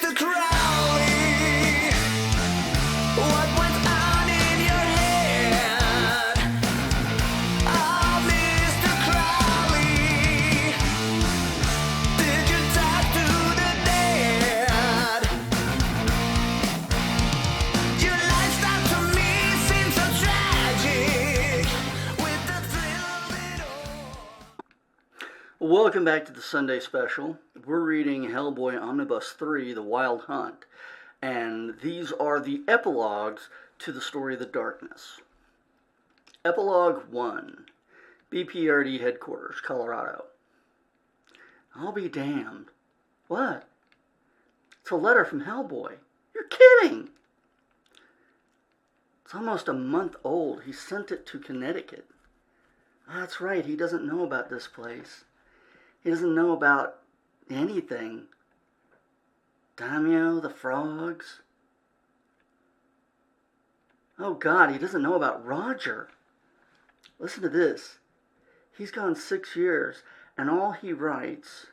Mr. Crowley, what went on in your head? Oh, Mr. Crowley, did you talk to the dead? Your lifestyle to me seems so tragic, with the thrill of it all. Welcome back to the Sunday Special. We're reading Hellboy Omnibus 3, The Wild Hunt, and these are the epilogues to the story of the Darkness. Epilogue 1, BPRD Headquarters, Colorado. I'll be damned. What? It's a letter from Hellboy. You're kidding! It's almost a month old. He sent it to Connecticut. That's right, he doesn't know about this place. He doesn't know about anything. Damio, the frogs. Oh God, he doesn't know about Roger. Listen to this. He's gone 6 years, and all he writes,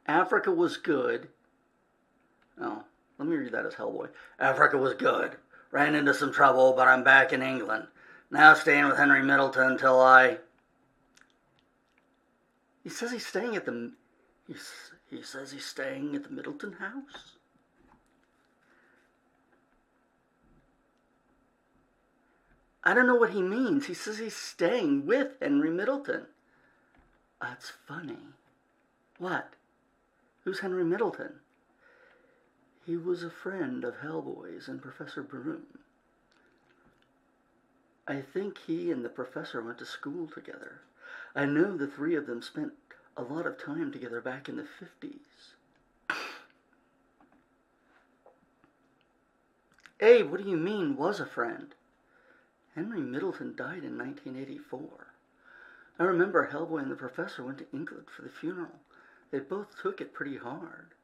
Africa was good. Oh, let me read that as Hellboy. Africa was good. Ran into some trouble, but I'm back in England. Now staying with Henry Middleton until I... He says he's staying at the... He says he's staying at the Middleton house? I don't know what he means. He says he's staying with Henry Middleton. That's funny. What? Who's Henry Middleton? He was a friend of Hellboy's and Professor Broom. I think he and the professor went to school together. I know the three of them spent a lot of time together back in the 50s. Abe, what do you mean, was a friend? Henry Middleton died in 1984. I remember Hellboy and the professor went to England for the funeral. They both took it pretty hard.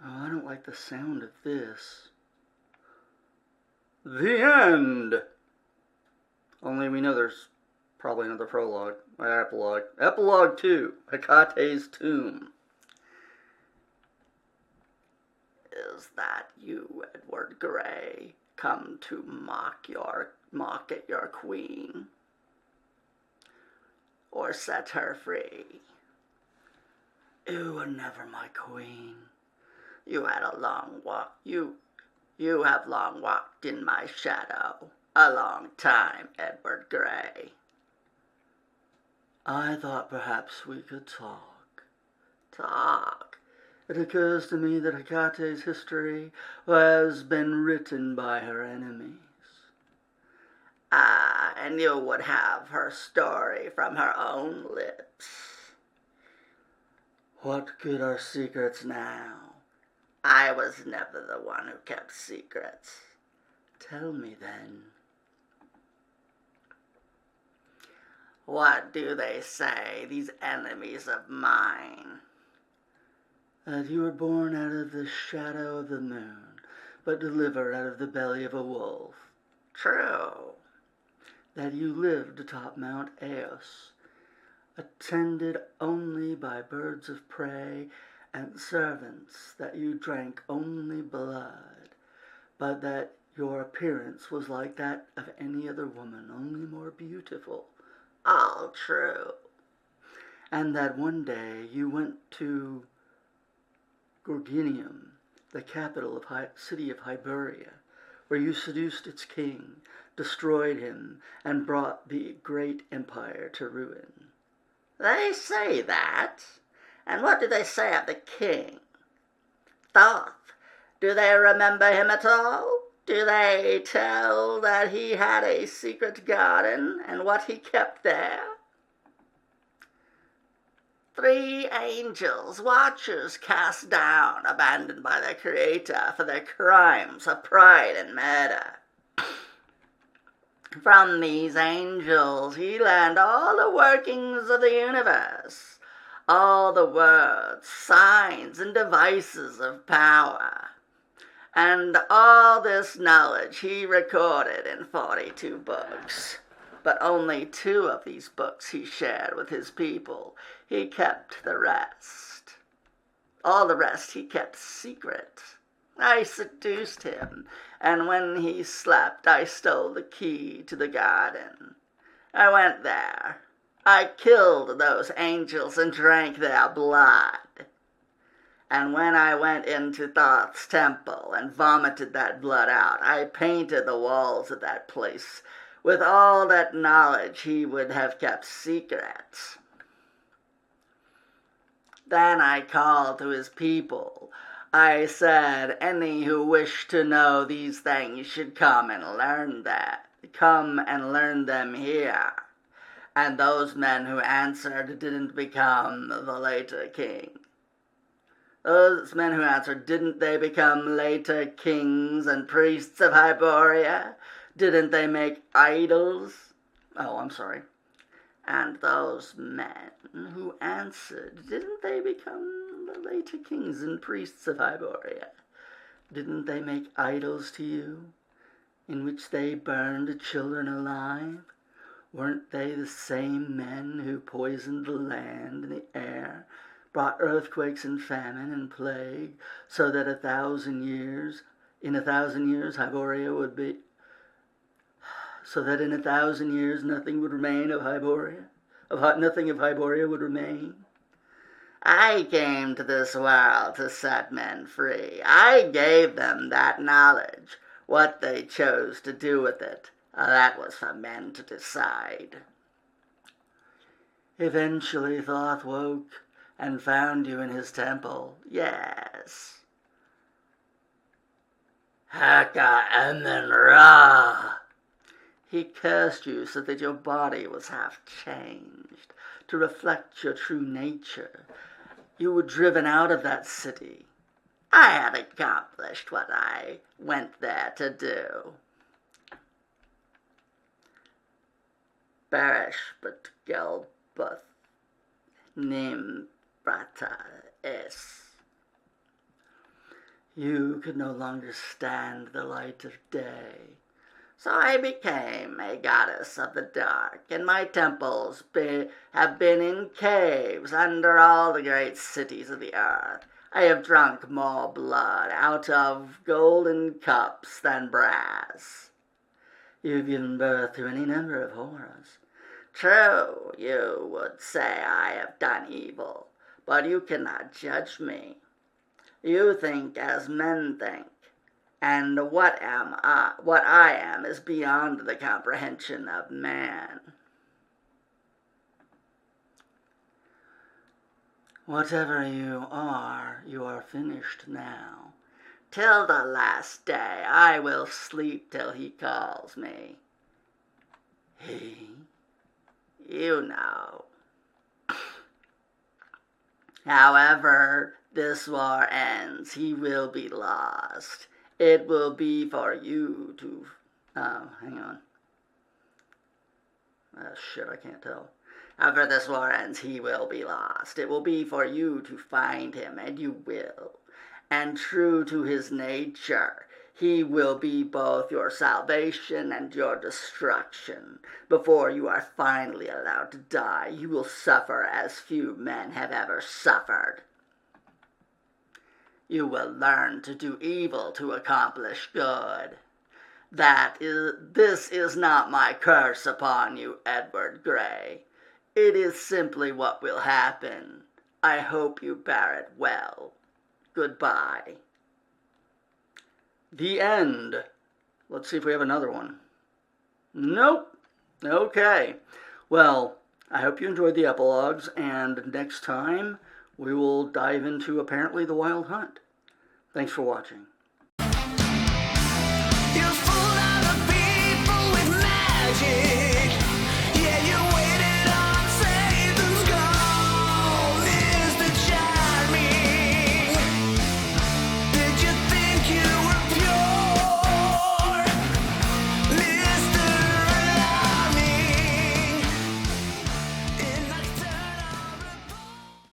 Oh, I don't like the sound of this. The end! Only we know there's probably another prologue, or epilogue. Epilogue 2, Hecate's Tomb. Is that you, Edward Grey, come to mock at your queen? Or set her free? You were never my queen. You had a long walk. You have long walked in my shadow. A long time, Edward Grey. I thought perhaps we could talk. Talk? It occurs to me that Hecate's history has been written by her enemies. Ah, and you would have her story from her own lips. What good are secrets now? I was never the one who kept secrets. Tell me then. What do they say, these enemies of mine? That you were born out of the shadow of the moon, but delivered out of the belly of a wolf. True. That you lived atop Mount Eos, attended only by birds of prey and servants, that you drank only blood, but that your appearance was like that of any other woman, only more beautiful. All true. And that one day you went to Gorginium, the capital of city of Hiberia, where you seduced its king, destroyed him, and brought the great empire to ruin. They say that. And what do they say of the king? Thoth, do they remember him at all? Do they tell that he had a secret garden and what he kept there? 3 angels, watchers cast down, abandoned by their creator for their crimes of pride and murder. From these angels he learned all the workings of the universe, all the words, signs, and devices of power. And all this knowledge he recorded in 42 books. But only 2 of these books he shared with his people. He kept the rest. All the rest he kept secret. I seduced him, and when he slept, I stole the key to the garden. I went there. I killed those angels and drank their blood. And when I went into Thoth's temple and vomited that blood out, I painted the walls of that place with all that knowledge he would have kept secret. Then I called to his people. I said, any who wish to know these things should come and learn that. Come and learn them here. And those men who answered didn't become the later king. Those men who answered, didn't they become later kings and priests of Hyboria? Didn't they make idols? Oh, I'm sorry. And those men who answered, didn't they become the later kings and priests of Hyboria? Didn't they make idols to you, in which they burned children alive? Weren't they the same men who poisoned the land and the air, brought earthquakes and famine and plague, so that in 1,000 years, Hyboria would be, so that in 1,000 years nothing would remain of Hyboria, nothing of Hyboria would remain? I came to this world to set men free. I gave them that knowledge. What they chose to do with it, that was for men to decide. Eventually Thoth woke and found you in his temple. Yes. Haka Emen Ra. He cursed you so that your body was half changed, to reflect your true nature. You were driven out of that city. I had accomplished what I went there to do. Barish but Gelbuth Nim Brata Es. You could no longer stand the light of day. So I became a goddess of the dark, and my temples have been in caves under all the great cities of the earth. I have drunk more blood out of golden cups than brass. You've given birth to any number of horrors. True, you would say I have done evil, but you cannot judge me. You think as men think, and what I am is beyond the comprehension of man. Whatever you are finished now. Till the last day I will sleep till he calls me. He? You know. However this war ends, he will be lost. It will be for you to... hang on. Shit, I can't tell. However this war ends, he will be lost. It will be for you to find him, and you will. And true to his nature, he will be both your salvation and your destruction. Before you are finally allowed to die, you will suffer as few men have ever suffered. You will learn to do evil to accomplish good. This is not my curse upon you, Edward Grey. It is simply what will happen. I hope you bear it well. Goodbye. The end. Let's see if we have another one. Nope. Okay. Well, I hope you enjoyed the epilogues, and next time we will dive into apparently the Wild Hunt. Thanks for watching.